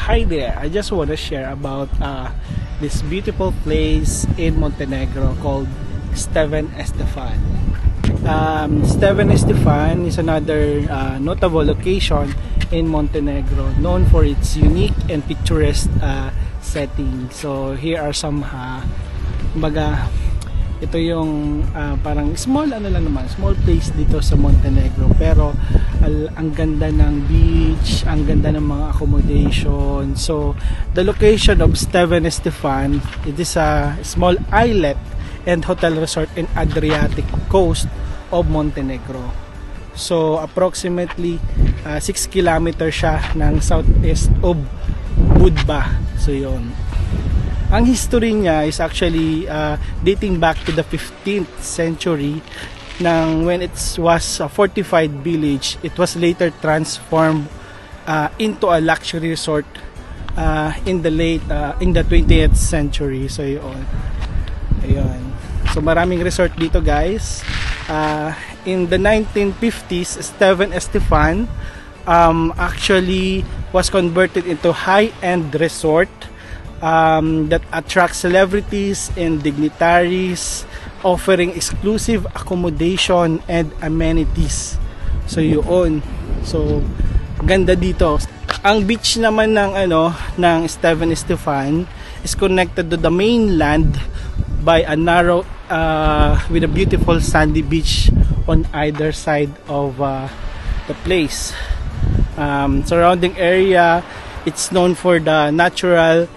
Hi there, I just want to share about this beautiful place in Montenegro called Stevan Estefan. Stevan Estefan is another notable location in Montenegro, known for its unique and picturesque setting. So here are some kumbaga, ito yung parang small small place dito sa Montenegro, pero ang ganda ng beach, ang ganda ng mga accommodation. So the location of Stevan Estefan, it is a small islet and hotel resort in Adriatic coast of Montenegro. So approximately 6 kilometers siya ng southeast of Budva. So yun. Ang history niya is actually dating back to the 15th century, when it was a fortified village. It was later transformed into a luxury resort in the 20th century. So yun. Ayun. So maraming resort dito, guys. In the 1950s, Stevan Estefan actually was converted into high-end resort that attracts celebrities and dignitaries, offering exclusive accommodation and amenities. So yun. So ganda dito. Ang beach naman ng Stevan Estefan is connected to the mainland by a narrow with a beautiful sandy beach on either side of the place. Surrounding area, it's known for the natural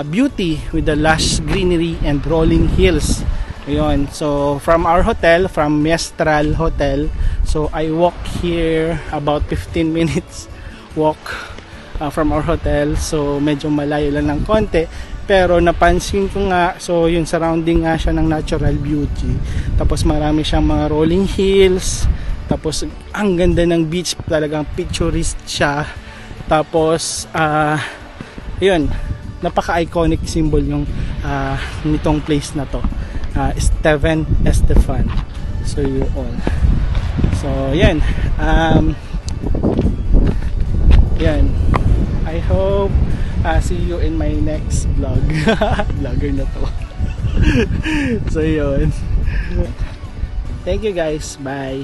beauty with the lush greenery and rolling hills. Ayun. So from our hotel, from Mestral Hotel, so I walk here about 15 minutes walk from our hotel. So medyo malayo lang ng konti, pero napansin ko nga, so yung surrounding nga siya ng natural beauty, tapos marami siyang mga rolling hills, tapos ang ganda ng beach, talagang picturesque siya. Tapos yun, napaka-iconic symbol yung nitong place na to, Stevan Estefan. So yun. So yan. Yan. I hope see you in my next vlog. Vlogger na to. So yun. Thank you guys. Bye.